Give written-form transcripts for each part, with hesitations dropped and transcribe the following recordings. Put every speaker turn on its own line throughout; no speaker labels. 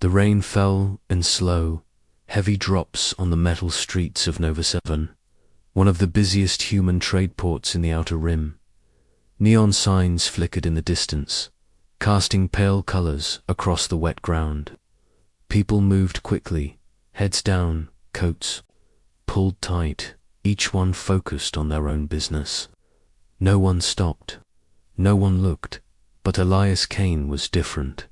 The rain fell in slow, heavy drops on the metal streets of Nova 7, one of the busiest human trade ports in the Outer Rim. Neon signs flickered in the distance, casting pale colors across the wet ground. People moved quickly, heads down, coats pulled tight, each one focused on their own business. No one stopped. No one looked, but Elias Kane was different.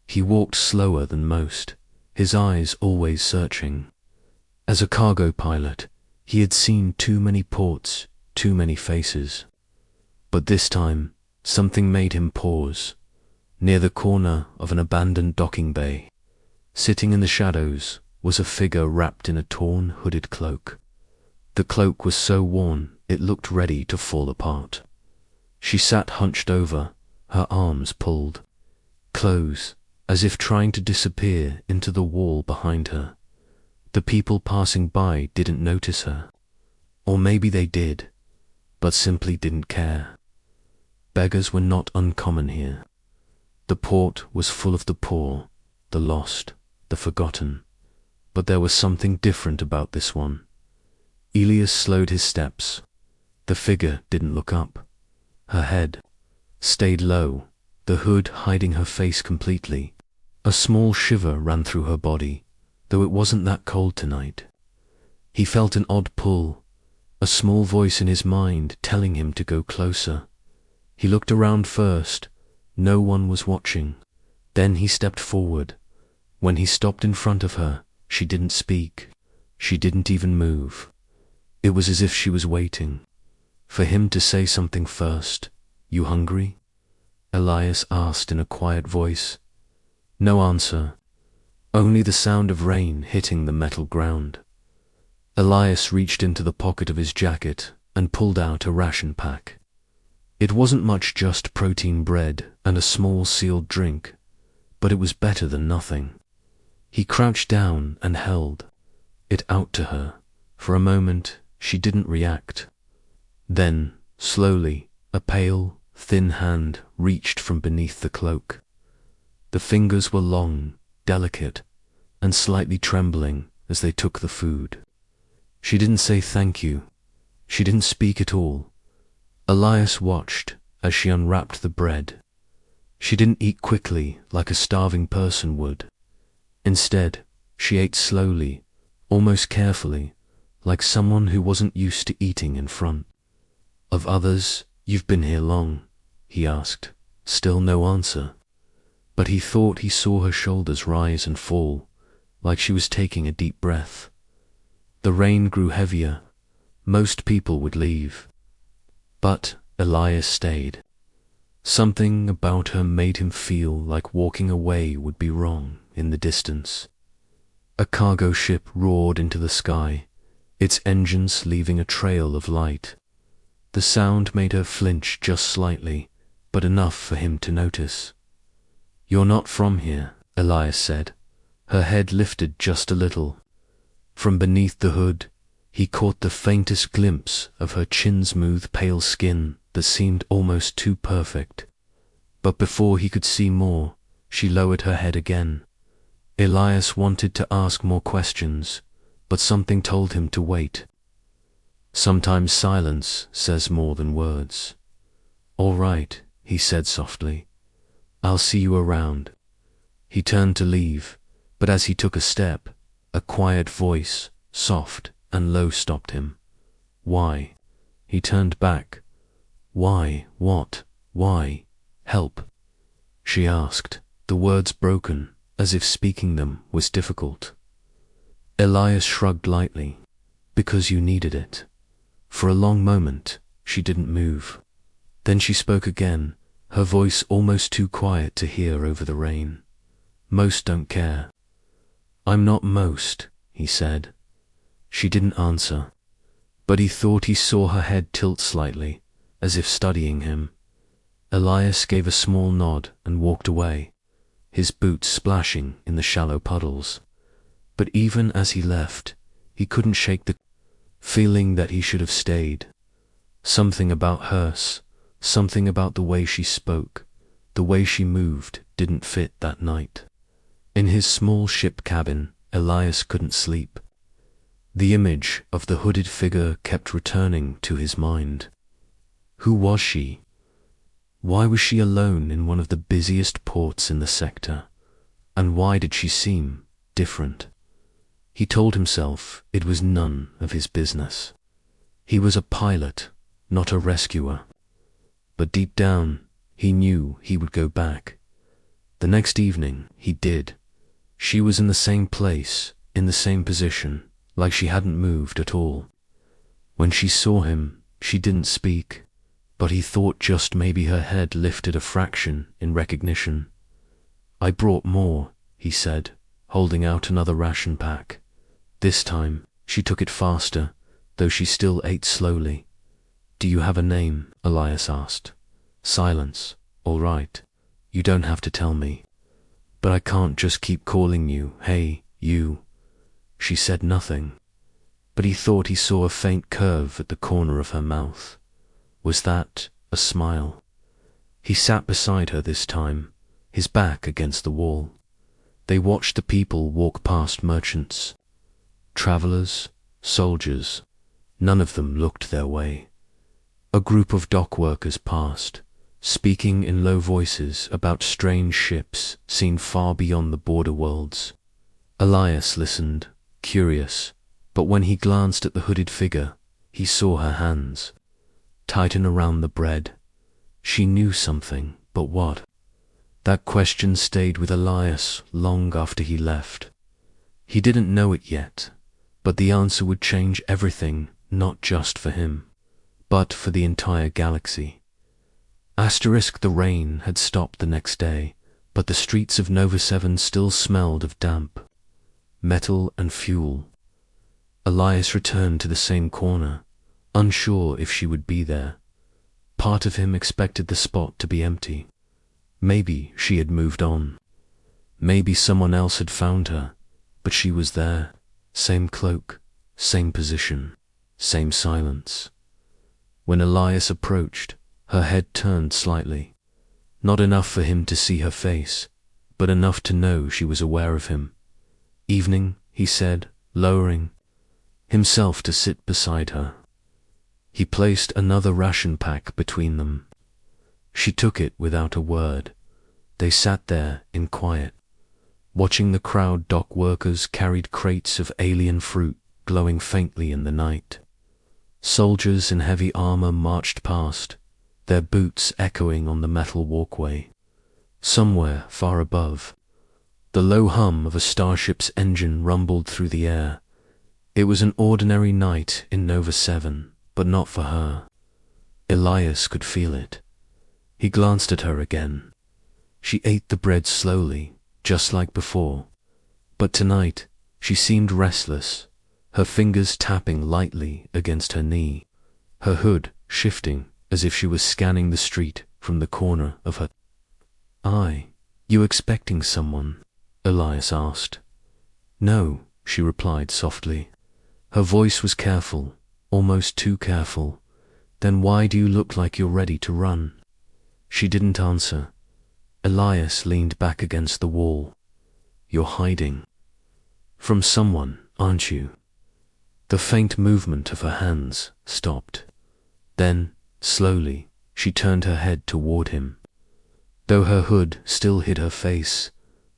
He walked slower than most, his eyes always searching. As a cargo pilot, he had seen too many ports, too many faces. But this time, something made him pause. Near the corner of an abandoned docking bay, sitting in the shadows, was a figure wrapped in a torn, hooded cloak. The cloak was so worn, it looked ready to fall apart. She sat hunched over, her arms pulled close, as if trying to disappear into the wall behind her. The people passing by didn't notice her. Or maybe they did, but simply didn't care. Beggars were not uncommon here. The port was full of the poor, the lost, the forgotten. But there was something different about this one. Elias slowed his steps. The figure didn't look up. Her head stayed low, the hood hiding her face completely. A small shiver ran through her body, though it wasn't that cold tonight. He felt an odd pull, a small voice in his mind telling him to go closer. He looked around first. No one was watching. Then he stepped forward. When he stopped in front of her, she didn't speak. She didn't even move. It was as if she was waiting for him to say something first. "You hungry?" Elias asked in a quiet voice. No answer, only the sound of rain hitting the metal ground. Elias reached into the pocket of his jacket and pulled out a ration pack. It wasn't much, just protein bread and a small sealed drink, but it was better than nothing. He crouched down and held it out to her. For a moment, she didn't react. Then, slowly, a pale, thin hand reached from beneath the cloak. The fingers were long, delicate, and slightly trembling as they took the food. She didn't say thank you. She didn't speak at all. Elias watched as she unwrapped the bread. She didn't eat quickly like a starving person would. Instead, she ate slowly, almost carefully, like someone who wasn't used to eating in front of others. "You've been here long?" he asked. Still no answer. But he thought he saw her shoulders rise and fall, like she was taking a deep breath. The rain grew heavier. Most people would leave. But Elias stayed. Something about her made him feel like walking away would be wrong. In the distance, a cargo ship roared into the sky, its engines leaving a trail of light. The sound made her flinch just slightly, but enough for him to notice. "You're not from here," Elias said. Her head lifted just a little. From beneath the hood, he caught the faintest glimpse of her chin-smooth pale skin that seemed almost too perfect. But before he could see more, she lowered her head again. Elias wanted to ask more questions, but something told him to wait. Sometimes silence says more than words. "All right," he said softly. "I'll see you around." He turned to leave, but as he took a step, a quiet voice, soft and low, stopped him. "Why?" He turned back. "Why? What? Why? Help?" she asked, the words broken, as if speaking them was difficult. Elias shrugged lightly. "Because you needed it." For a long moment, she didn't move. Then she spoke again, her voice almost too quiet to hear over the rain. "Most don't care." "I'm not most," he said. She didn't answer, but he thought he saw her head tilt slightly, as if studying him. Elias gave a small nod and walked away, his boots splashing in the shallow puddles. But even as he left, he couldn't shake the feeling that he should have stayed. Something about hers, something about the way she spoke, the way she moved, didn't fit that night. In his small ship cabin, Elias couldn't sleep. The image of the hooded figure kept returning to his mind. Who was she? Why was she alone in one of the busiest ports in the sector? And why did she seem different? He told himself it was none of his business. He was a pilot, not a rescuer. But deep down, he knew he would go back. The next evening, he did. She was in the same place, in the same position, like she hadn't moved at all. When she saw him, she didn't speak, but he thought just maybe her head lifted a fraction in recognition. "I brought more," he said, holding out another ration pack. This time, she took it faster, though she still ate slowly. "Do you have a name?" Elias asked. Silence. "All right. You don't have to tell me. But I can't just keep calling you, hey, you." She said nothing, but he thought he saw a faint curve at the corner of her mouth. Was that a smile? He sat beside her this time, his back against the wall. They watched the people walk past merchants. Travelers, soldiers, none of them looked their way. A group of dock workers passed, speaking in low voices about strange ships seen far beyond the border worlds. Elias listened, curious, but when he glanced at the hooded figure, he saw her hands tighten around the bread. She knew something, but what? That question stayed with Elias long after he left. He didn't know it yet, but the answer would change everything, not just for him, but for the entire galaxy. The rain had stopped the next day, but the streets of Nova 7 still smelled of damp, metal and fuel. Elias returned to the same corner, unsure if she would be there. Part of him expected the spot to be empty. Maybe she had moved on. Maybe someone else had found her, but she was there. Same cloak, same position, same silence. When Elias approached, her head turned slightly. Not enough for him to see her face, but enough to know she was aware of him. "Evening," he said, lowering himself to sit beside her. He placed another ration pack between them. She took it without a word. They sat there in quiet, watching the crowd. Dock workers carried crates of alien fruit glowing faintly in the night. Soldiers in heavy armor marched past, their boots echoing on the metal walkway. Somewhere far above, the low hum of a starship's engine rumbled through the air. It was an ordinary night in Nova 7, but not for her. Elias could feel it. He glanced at her again. She ate the bread slowly, just like before. But tonight, she seemed restless, her fingers tapping lightly against her knee, her hood shifting as if she was scanning the street from the corner of her eye. "You expecting someone?" Elias asked. "No," she replied softly. Her voice was careful, almost too careful. "Then why do you look like you're ready to run?" She didn't answer. Elias leaned back against the wall. "You're hiding from someone, aren't you?" The faint movement of her hands stopped. Then, slowly, she turned her head toward him. Though her hood still hid her face,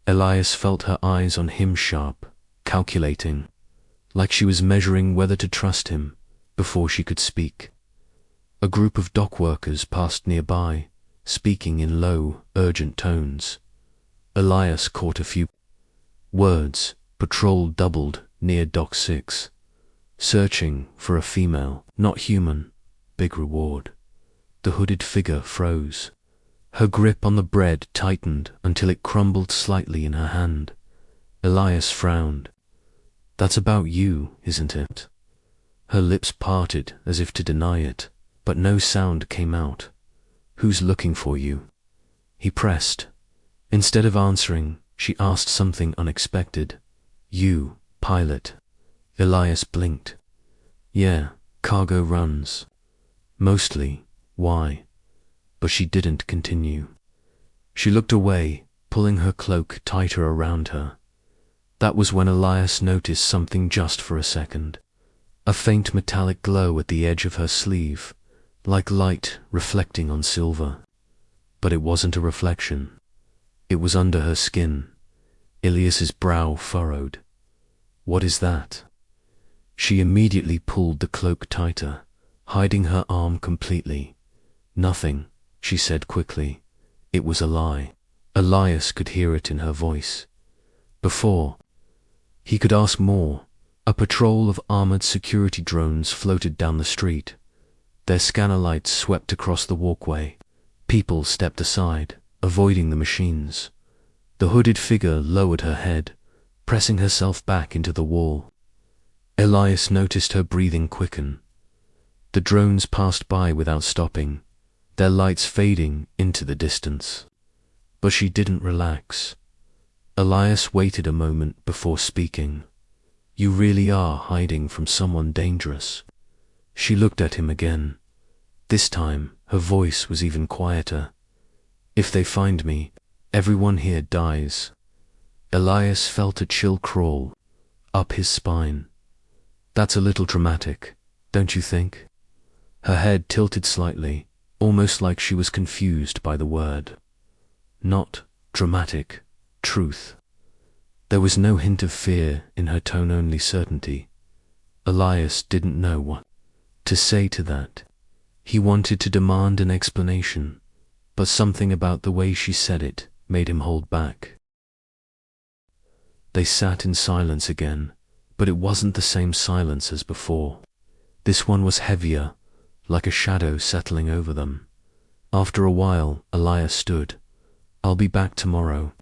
Elias felt her eyes on him, sharp, calculating, like she was measuring whether to trust him before she could speak. A group of dock workers passed nearby, speaking in low, urgent tones. Elias caught a few words. Patrol doubled near Dock 6. Searching for a female, not human. Big reward. The hooded figure froze. Her grip on the bread tightened until it crumbled slightly in her hand. Elias frowned. "That's about you, isn't it?" Her lips parted as if to deny it, but no sound came out. "Who's looking for you?" He pressed. Instead of answering, she asked something unexpected. "You, pilot?" Elias blinked. "Yeah, cargo runs. Mostly. Why?" But she didn't continue. She looked away, pulling her cloak tighter around her. That was when Elias noticed something just for a second. A faint metallic glow at the edge of her sleeve, like light reflecting on silver. But it wasn't a reflection. It was under her skin. Ilias's brow furrowed. "What is that?" She immediately pulled the cloak tighter, hiding her arm completely. "Nothing," she said quickly. It was a lie. Elias could hear it in her voice. Before he could ask more, a patrol of armored security drones floated down the street. Their scanner lights swept across the walkway. People stepped aside, avoiding the machines. The hooded figure lowered her head, pressing herself back into the wall. Elias noticed her breathing quicken. The drones passed by without stopping, their lights fading into the distance. But she didn't relax. Elias waited a moment before speaking. "You really are hiding from someone dangerous." She looked at him again. This time, her voice was even quieter. "If they find me, everyone here dies." Elias felt a chill crawl up his spine. "That's a little dramatic, don't you think?" Her head tilted slightly, almost like she was confused by the word. "Not dramatic, truth." There was no hint of fear in her tone, only certainty. Elias didn't know what to say to that. He wanted to demand an explanation, but something about the way she said it made him hold back. They sat in silence again, but it wasn't the same silence as before. This one was heavier, like a shadow settling over them. After a while, Elias stood. "I'll be back tomorrow."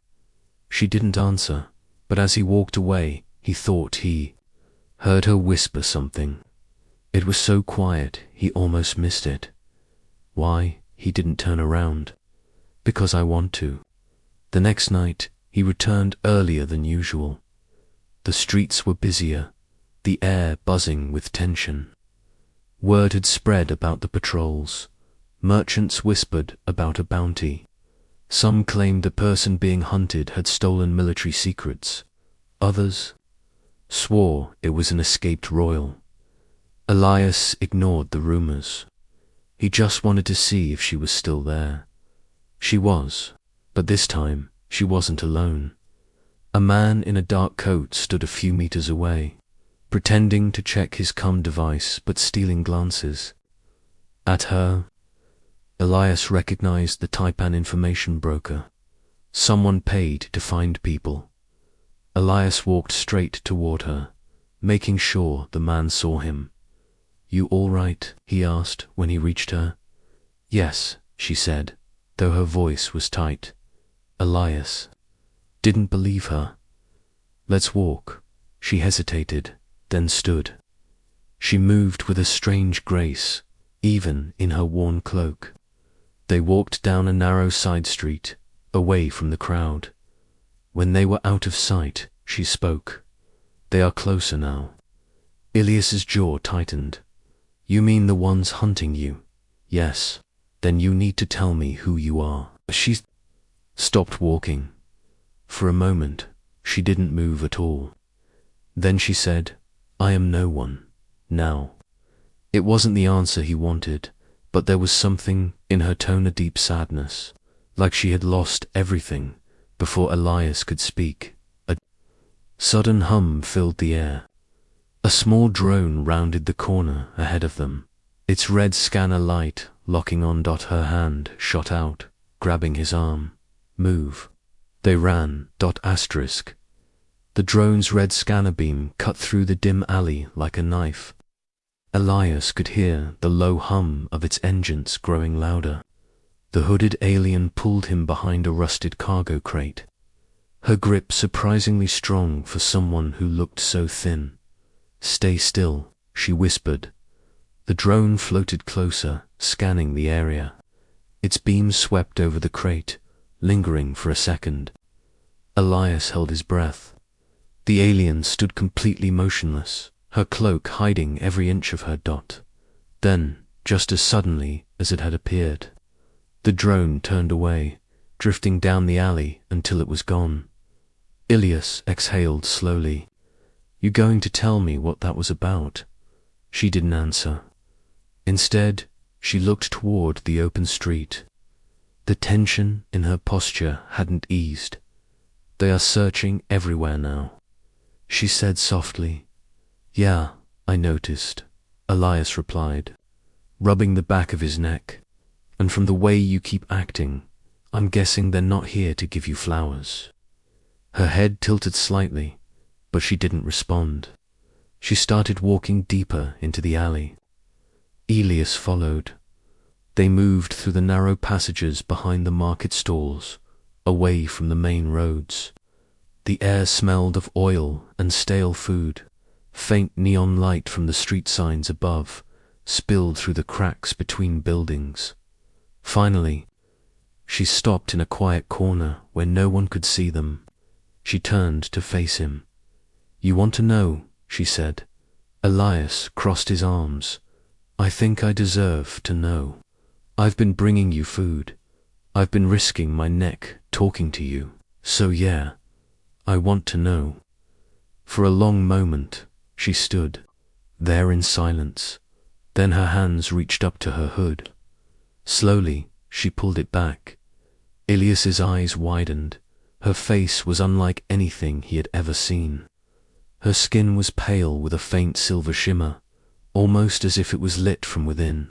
She didn't answer, but as he walked away, he thought he heard her whisper something. It was so quiet, he almost missed it. Why, he didn't turn around. "Because I want to." The next night, he returned earlier than usual. The streets were busier, the air buzzing with tension. Word had spread about the patrols. Merchants whispered about a bounty. Some claimed the person being hunted had stolen military secrets. Others swore it was an escaped royal. Elias ignored the rumors. He just wanted to see if she was still there. She was, but this time she wasn't alone. A man in a dark coat stood a few meters away, pretending to check his comm device but stealing glances at her. Elias recognized the Taipan information broker. Someone paid to find people. Elias walked straight toward her, making sure the man saw him. "You all right?" he asked when he reached her. "Yes," she said, though her voice was tight. Elias didn't believe her. "Let's walk." She hesitated, then stood. She moved with a strange grace, even in her worn cloak. They walked down a narrow side street, away from the crowd. When they were out of sight, she spoke. "They are closer now." Ilias's jaw tightened. "You mean the ones hunting you?" "Yes." "Then you need to tell me who you are." She stopped walking. For a moment, she didn't move at all. Then she said, "I am no one, now." It wasn't the answer he wanted, but there was something in her tone, a deep sadness, like she had lost everything before Elias could speak. A sudden hum filled the air. A small drone rounded the corner ahead of them. Its red scanner light locking on. Her hand shot out, grabbing his arm. "Move." They ran. ***. The drone's red scanner beam cut through the dim alley like a knife. Elias could hear the low hum of its engines growing louder. The hooded alien pulled him behind a rusted cargo crate. Her grip surprisingly strong for someone who looked so thin. "Stay still," she whispered. The drone floated closer, scanning the area. Its beam swept over the crate, lingering for a second. Elias held his breath. The alien stood completely motionless, her cloak hiding every inch of her. Then, just as suddenly as it had appeared, the drone turned away, drifting down the alley until it was gone. Ilias exhaled slowly. "You going to tell me what that was about?" She didn't answer. Instead, she looked toward the open street. The tension in her posture hadn't eased. "They are searching everywhere now," she said softly. "Yeah, I noticed," Elias replied, rubbing the back of his neck. "And from the way you keep acting, I'm guessing they're not here to give you flowers." Her head tilted slightly, but she didn't respond. She started walking deeper into the alley. Elias followed. They moved through the narrow passages behind the market stalls, away from the main roads. The air smelled of oil and stale food. Faint neon light from the street signs above spilled through the cracks between buildings. Finally, she stopped in a quiet corner where no one could see them. She turned to face him. "You want to know?" she said. Elias crossed his arms. "I think I deserve to know. I've been bringing you food. I've been risking my neck talking to you. So yeah, I want to know." For a long moment, she stood there in silence. Then her hands reached up to her hood. Slowly, she pulled it back. Ilias's eyes widened. Her face was unlike anything he had ever seen. Her skin was pale with a faint silver shimmer, almost as if it was lit from within.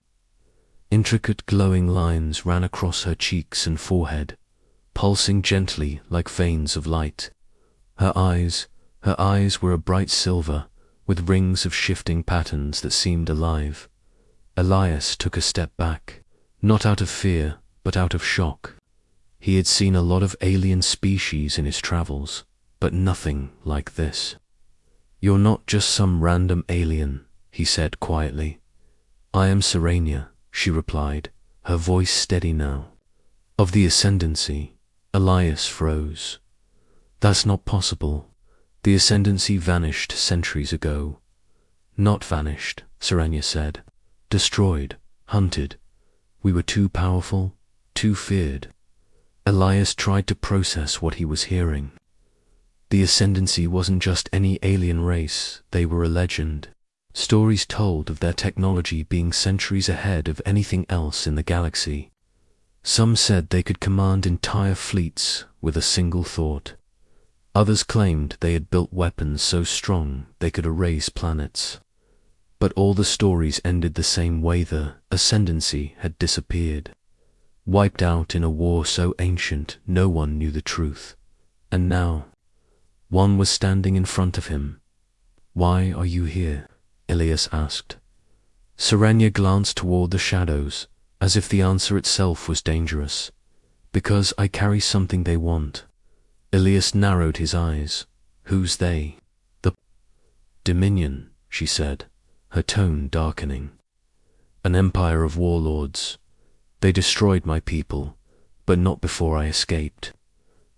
Intricate glowing lines ran across her cheeks and forehead, pulsing gently like veins of light. Her eyes were a bright silver, with rings of shifting patterns that seemed alive. Elias took a step back, not out of fear, but out of shock. He had seen a lot of alien species in his travels, but nothing like this. "You're not just some random alien," he said quietly. "I am Serenia," she replied, her voice steady now. "Of the Ascendancy." Elias froze. "That's not possible. The Ascendancy vanished centuries ago." "Not vanished," Serenia said. "Destroyed, hunted. We were too powerful, too feared." Elias tried to process what he was hearing. The Ascendancy wasn't just any alien race, they were a legend. Stories told of their technology being centuries ahead of anything else in the galaxy. Some said they could command entire fleets with a single thought. Others claimed they had built weapons so strong they could erase planets. But all the stories ended the same way: the Ascendancy had disappeared, wiped out in a war so ancient no one knew the truth. And now, one was standing in front of him. "Why are you here?" Ilias asked. Serenia glanced toward the shadows, as if the answer itself was dangerous. "Because I carry something they want." Ilias narrowed his eyes. "Who's they?" "The Dominion," she said, her tone darkening. "An empire of warlords. They destroyed my people, but not before I escaped.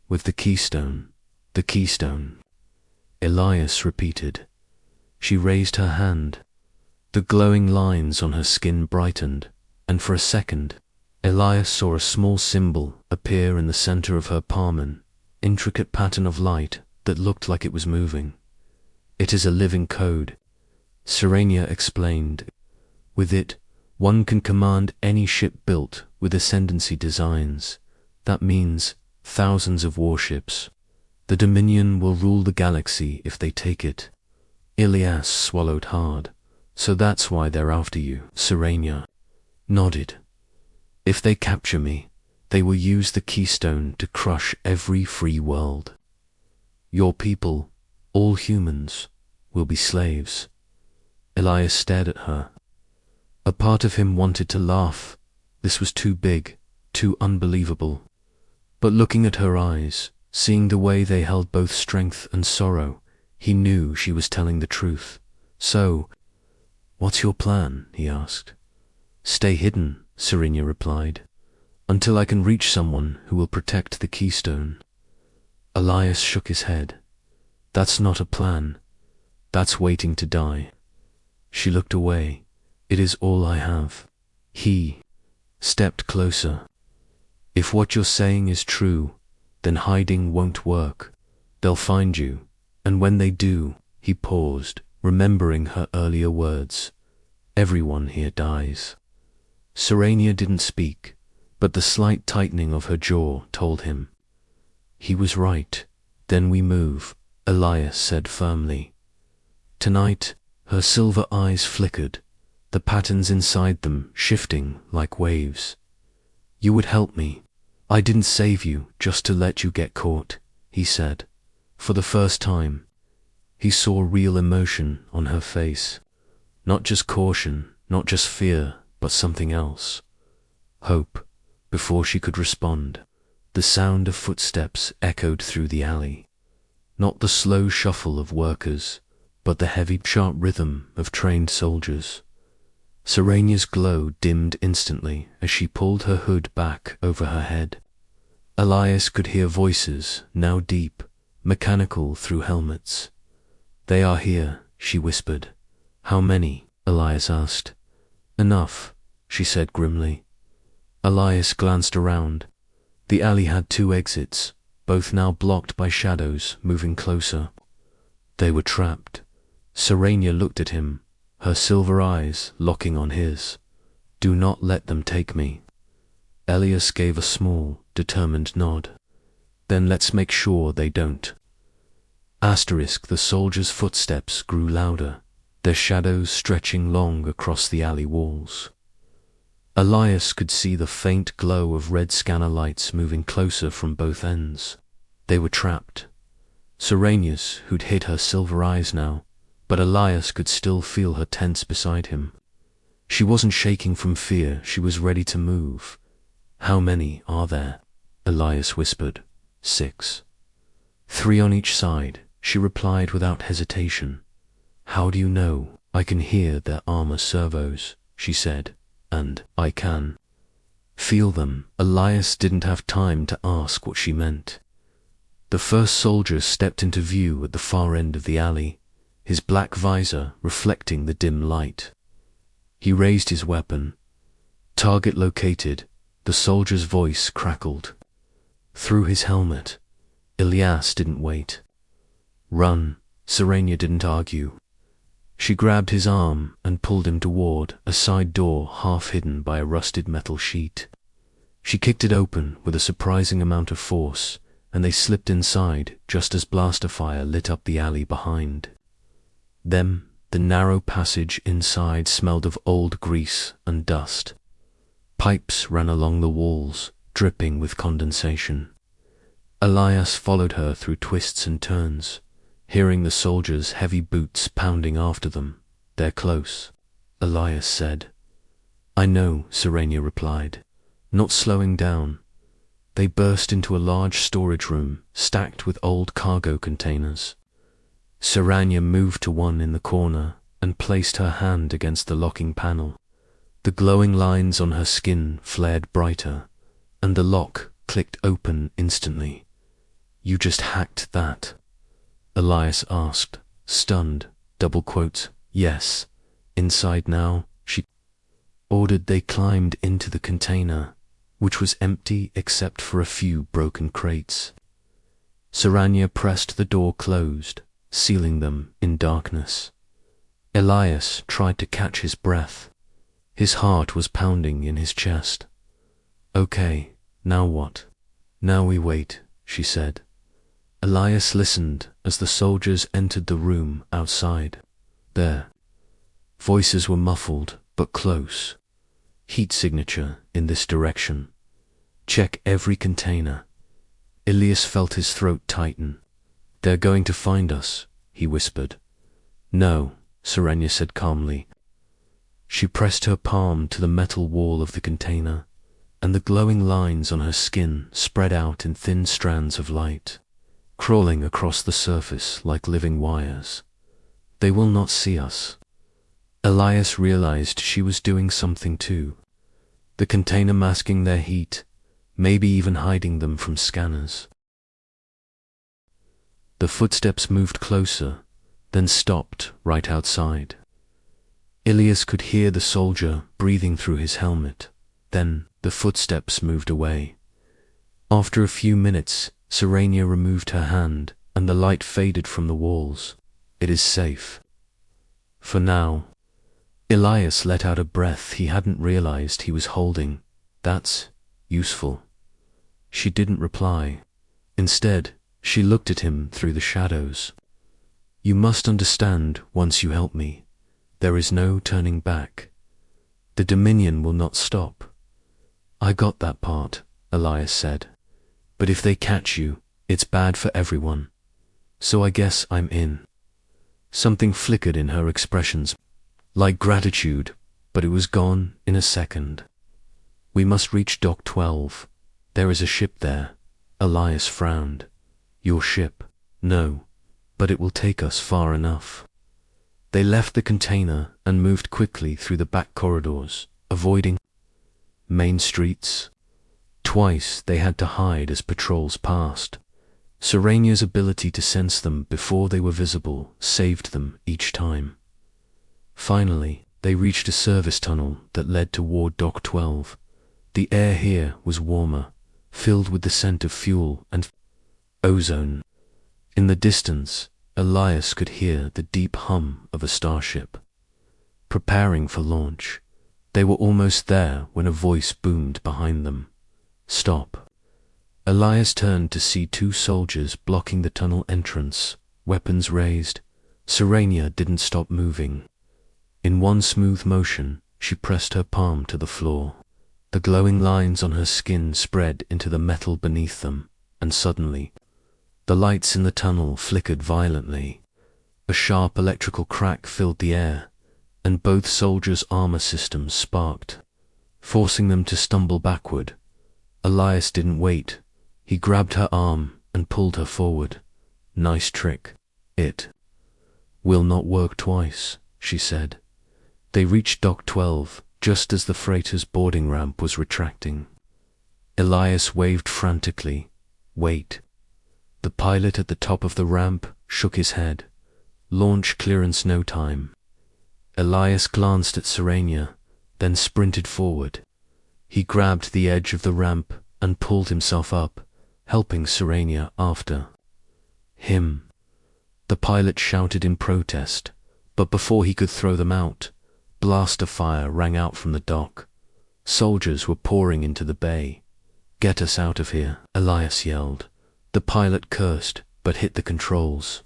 With the keystone. The keystone." Elias repeated. She raised her hand. The glowing lines on her skin brightened, and for a second, Elias saw a small symbol appear in the center of her palm, an intricate pattern of light that looked like it was moving. "It is a living code," Serenia explained. "With it, one can command any ship built with Ascendancy designs. That means thousands of warships. The Dominion will rule the galaxy if they take it." Ilias swallowed hard. "So that's why they're after you," Serenia nodded. "If they capture me, they will use the keystone to crush every free world. Your people, all humans, will be slaves." Elias stared at her. A part of him wanted to laugh. This was too big, too unbelievable. But looking at her eyes, seeing the way they held both strength and sorrow, he knew she was telling the truth. "So, what's your plan?" he asked. "Stay hidden," Serenia replied, "until I can reach someone who will protect the keystone." Elias shook his head. "That's not a plan. That's waiting to die." She looked away. "It is all I have." He stepped closer. If what you're saying is true, then hiding won't work. They'll find you, and when they do, he paused, remembering her earlier words. Everyone here dies. Serenia didn't speak, but the slight tightening of her jaw told him. He was right. Then we move, Elias said firmly. Tonight, her silver eyes flickered, the patterns inside them shifting like waves. You would help me. I didn't save you just to let you get caught, he said. For the first time, he saw real emotion on her face. Not just caution, not just fear, but something else. Hope. Before she could respond, the sound of footsteps echoed through the alley. Not the slow shuffle of workers, but the heavy, sharp rhythm of trained soldiers. Serenia's glow dimmed instantly as she pulled her hood back over her head. Elias could hear voices, now deep, mechanical through helmets. They are here, she whispered. How many? Elias asked. Enough, she said grimly. Elias glanced around. The alley had 2 exits, both now blocked by shadows moving closer. They were trapped. Serenia looked at him, her silver eyes locking on his. Do not let them take me. Elias gave a small, determined nod. Then let's make sure they don't. The soldiers' footsteps grew louder, their shadows stretching long across the alley walls. Elias could see the faint glow of red scanner lights moving closer from both ends. They were trapped. Serenia's, who'd hid her silver eyes now, but Elias could still feel her tense beside him. She wasn't shaking from fear, she was ready to move. How many are there? Elias whispered. 6. 3 on each side, she replied without hesitation. How do you know? I can hear their armor servos, she said, and I can feel them. Elias didn't have time to ask what she meant. The first soldier stepped into view at the far end of the alley, his black visor reflecting the dim light. He raised his weapon. Target located, the soldier's voice crackled. Through his helmet. Elias didn't wait. Run. Serenia didn't argue. She grabbed his arm and pulled him toward a side door half hidden by a rusted metal sheet. She kicked it open with a surprising amount of force, and they slipped inside just as blaster fire lit up the alley behind them. The narrow passage inside smelled of old grease and dust. Pipes ran along the walls, dripping with condensation. Elias followed her through twists and turns, hearing the soldiers' heavy boots pounding after them. They're close, Elias said. I know, Serenia replied, not slowing down. They burst into a large storage room, stacked with old cargo containers. Serenia moved to one in the corner and placed her hand against the locking panel. The glowing lines on her skin flared brighter, and the lock clicked open instantly. You just hacked that? Elias asked, stunned, double quotes, yes. Inside now, she ordered. They climbed into the container, which was empty except for a few broken crates. Serenia pressed the door closed, sealing them in darkness. Elias tried to catch his breath. His heart was pounding in his chest. Okay, now what? Now we wait, she said. Elias listened as the soldiers entered the room outside. Their voices were muffled but close. Heat signature in this direction. Check every container. Elias felt his throat tighten. They're going to find us, he whispered. No, Serenia said calmly. She pressed her palm to the metal wall of the container, and the glowing lines on her skin spread out in thin strands of light, crawling across the surface like living wires. They will not see us. Elias realized she was doing something too. The container masking their heat, maybe even hiding them from scanners. The footsteps moved closer, then stopped right outside. Elias could hear the soldier breathing through his helmet. Then the footsteps moved away, After a few minutes, Serenia removed her hand, and the light faded from the walls. It is safe. For now. Elias let out a breath he hadn't realized he was holding. That's useful. She didn't reply. Instead, she looked at him through the shadows. You must understand, once you help me, there is no turning back. The Dominion will not stop. I got that part, Elias said. But if they catch you, it's bad for everyone. So I guess I'm in. Something flickered in her expressions, like gratitude, but it was gone in a second. We must reach Dock 12. There is a ship there. Elias frowned. Your ship? No, but it will take us far enough. They left the container and moved quickly through the back corridors, avoiding main streets. Twice they had to hide as patrols passed. Serenia's ability to sense them before they were visible saved them each time. Finally, they reached a service tunnel that led toward Dock 12. The air here was warmer, filled with the scent of fuel and ozone. In the distance, Elias could hear the deep hum of a starship. Preparing for launch, they were almost there when a voice boomed behind them. Stop. Elias turned to see two soldiers blocking the tunnel entrance, weapons raised. Serenia didn't stop moving. In one smooth motion, she pressed her palm to the floor. The glowing lines on her skin spread into the metal beneath them, and suddenly, the lights in the tunnel flickered violently. A sharp electrical crack filled the air, and both soldiers' armor systems sparked, forcing them to stumble backward. Elias didn't wait. He grabbed her arm and pulled her forward. Nice trick. It will not work twice, she said. They reached Dock 12 just as the freighter's boarding ramp was retracting. Elias waved frantically. Wait. The pilot at the top of the ramp shook his head. Launch clearance no time. Elias glanced at Serenia, then sprinted forward. He grabbed the edge of the ramp and pulled himself up, helping Serenia after him. The pilot shouted in protest, but before he could throw them out, blaster fire rang out from the dock. Soldiers were pouring into the bay. Get us out of here, Elias yelled. The pilot cursed, but hit the controls.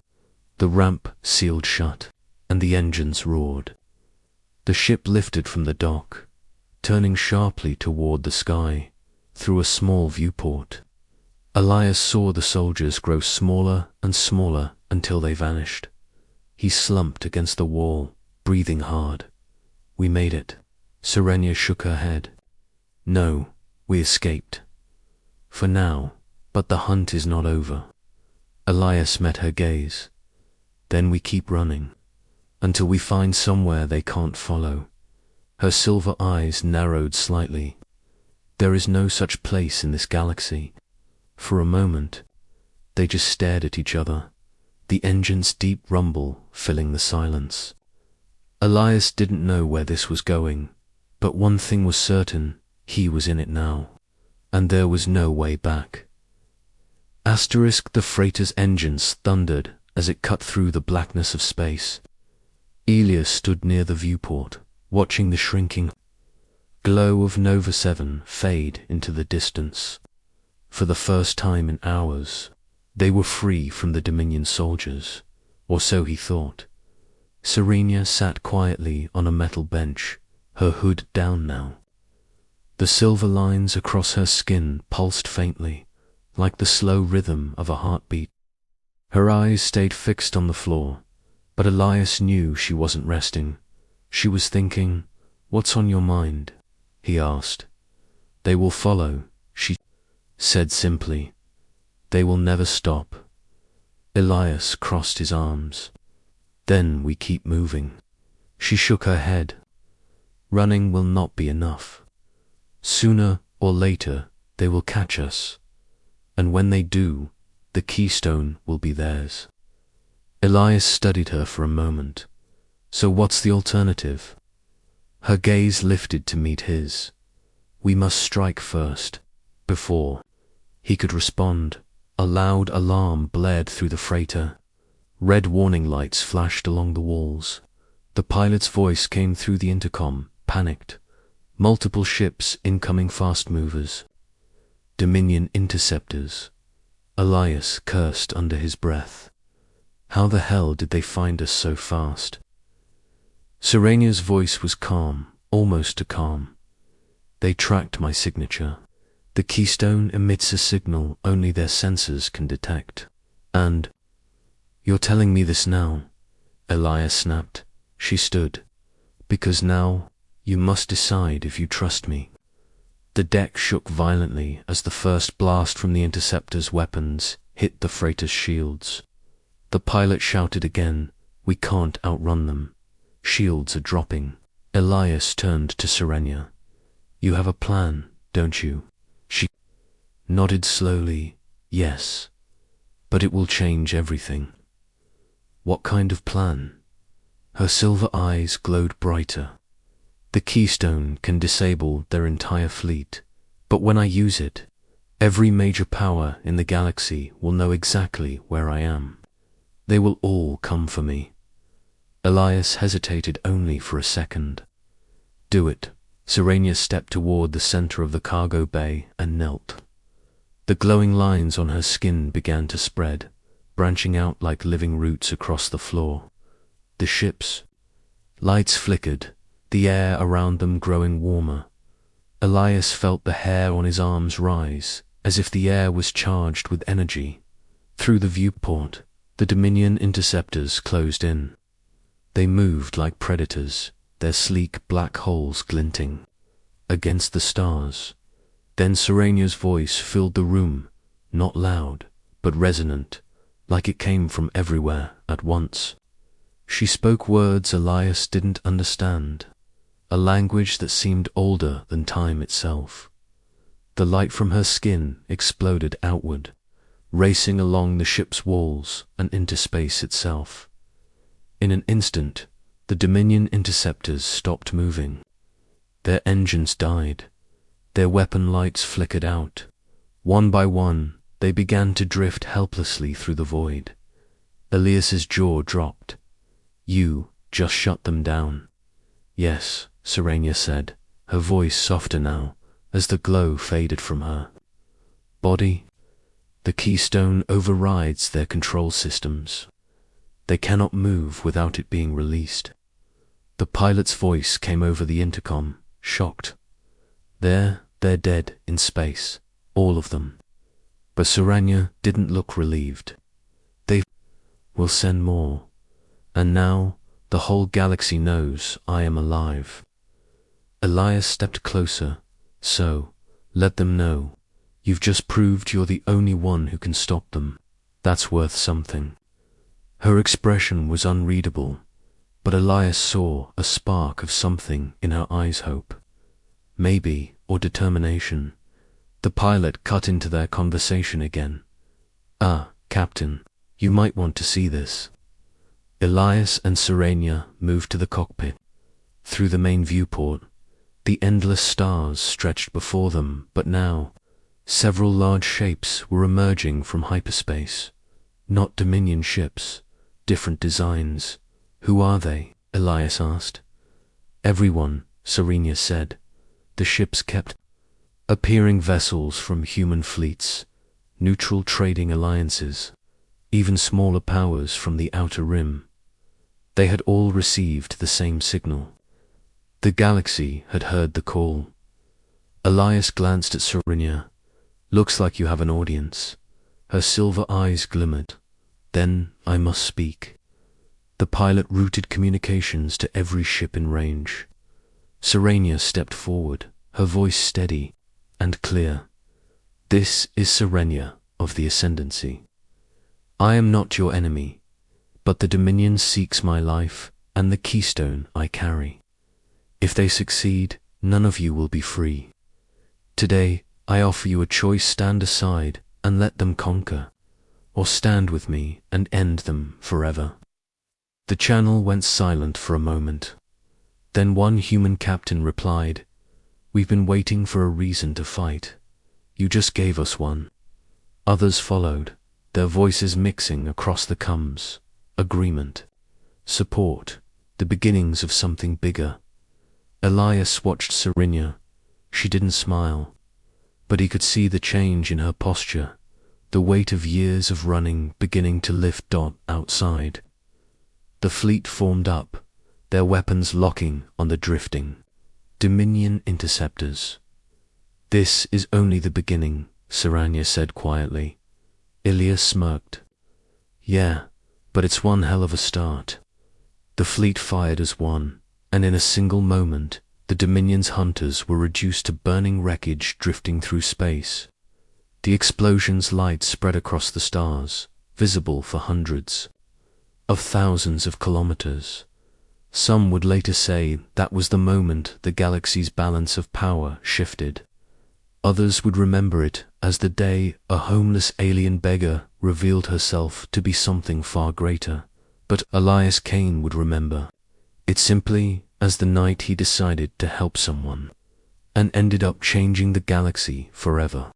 The ramp sealed shut, and the engines roared. The ship lifted from the dock, turning sharply toward the sky, through a small viewport. Elias saw the soldiers grow smaller and smaller until they vanished. He slumped against the wall, breathing hard. We made it. Serenia shook her head. No, we escaped. For now, but the hunt is not over. Elias met her gaze. Then we keep running, until we find somewhere they can't follow. Her silver eyes narrowed slightly. There is no such place in this galaxy. For a moment, they just stared at each other, the engine's deep rumble filling the silence. Elias didn't know where this was going, but one thing was certain, he was in it now, and there was no way back. The freighter's engines thundered as it cut through the blackness of space. Elias stood near the viewport, watching the shrinking glow of Nova 7 fade into the distance. For the first time in hours, they were free from the Dominion soldiers, or so he thought. Serenia sat quietly on a metal bench, her hood down now. The silver lines across her skin pulsed faintly, like the slow rhythm of a heartbeat. Her eyes stayed fixed on the floor, but Elias knew she wasn't resting. She was thinking, "What's on your mind?" he asked. "They will follow," she said simply. "They will never stop." Elias crossed his arms. "Then we keep moving." She shook her head. "Running will not be enough. Sooner or later, they will catch us. And when they do, the keystone will be theirs." Elias studied her for a moment. "So what's the alternative?" Her gaze lifted to meet his. "We must strike first, before." he could respond. A loud alarm blared through the freighter. Red warning lights flashed along the walls. The pilot's voice came through the intercom, panicked. Multiple ships incoming, fast movers. Dominion interceptors. Elias cursed under his breath. How the hell did they find us so fast? Serenia's voice was calm, almost too calm. They tracked my signature. The keystone emits a signal only their sensors can detect. And you're telling me this now? Elias snapped. She stood. Because now you must decide if you trust me. The deck shook violently as the first blast from the interceptor's weapons hit the freighter's shields. The pilot shouted again, "We can't outrun them. Shields are dropping." Elias turned to Serenia. "You have a plan, don't you?" She nodded slowly. "Yes, but it will change everything." "What kind of plan?" Her silver eyes glowed brighter. "The keystone can disable their entire fleet, but when I use it, every major power in the galaxy will know exactly where I am. They will all come for me." Elias hesitated only for a second. "Do it." Serenia stepped toward the center of the cargo bay and knelt. The glowing lines on her skin began to spread, branching out like living roots across the floor. The ships. Lights flickered, the air around them growing warmer. Elias felt the hair on his arms rise, as if the air was charged with energy. Through the viewport, the Dominion interceptors closed in. They moved like predators, their sleek black holes glinting against the stars. Then Serenia's voice filled the room, not loud, but resonant, like it came from everywhere at once. She spoke words Elias didn't understand, a language that seemed older than time itself. The light from her skin exploded outward, racing along the ship's walls and into space itself. In an instant, the Dominion interceptors stopped moving. Their engines died. Their weapon lights flickered out. One by one, they began to drift helplessly through the void. Elias's jaw dropped. "You just shut them down." "Yes," Serenia said, her voice softer now, as the glow faded from her body. "The keystone overrides their control systems. They cannot move without it being released." The pilot's voice came over the intercom, shocked. They're dead in space, all of them." But Serenia didn't look relieved. "They will send more. And now the whole galaxy knows I am alive." Elias stepped closer. "So, let them know. You've just proved you're the only one who can stop them. That's worth something." Her expression was unreadable, but Elias saw a spark of something in her eyes, hope. Maybe, or determination. The pilot cut into their conversation again. Captain, you might want to see this." Elias and Serenia moved to the cockpit. Through the main viewport, the endless stars stretched before them, but now, several large shapes were emerging from hyperspace. Not Dominion ships, different designs. "Who are they?" Elias asked. "Everyone," Serenia said. The ships kept appearing, vessels from human fleets, neutral trading alliances, even smaller powers from the outer rim. They had all received the same signal. The galaxy had heard the call. Elias glanced at Serenia. "Looks like you have an audience." Her silver eyes glimmered. "Then I must speak." The pilot routed communications to every ship in range. Serenia stepped forward, her voice steady and clear. "This is Serenia of the Ascendancy. I am not your enemy, but the Dominion seeks my life and the keystone I carry. If they succeed, none of you will be free. Today, I offer you a choice: stand aside and let them conquer, or stand with me and end them forever." The channel went silent for a moment. Then one human captain replied, "We've been waiting for a reason to fight. You just gave us one." Others followed, their voices mixing across the coms. Agreement. Support. The beginnings of something bigger. Elias watched Serenia. She didn't smile, but he could see the change in her posture, the weight of years of running beginning to lift outside. The fleet formed up, their weapons locking on the drifting Dominion interceptors. "This is only the beginning," Serenia said quietly. Ilya smirked. "Yeah, but it's one hell of a start." The fleet fired as one, and in a single moment, the Dominion's hunters were reduced to burning wreckage drifting through space. The explosion's light spread across the stars, visible for hundreds of thousands of kilometers. Some would later say that was the moment the galaxy's balance of power shifted. Others would remember it as the day a homeless alien beggar revealed herself to be something far greater. But Elias Kane would remember it simply as the night he decided to help someone and ended up changing the galaxy forever.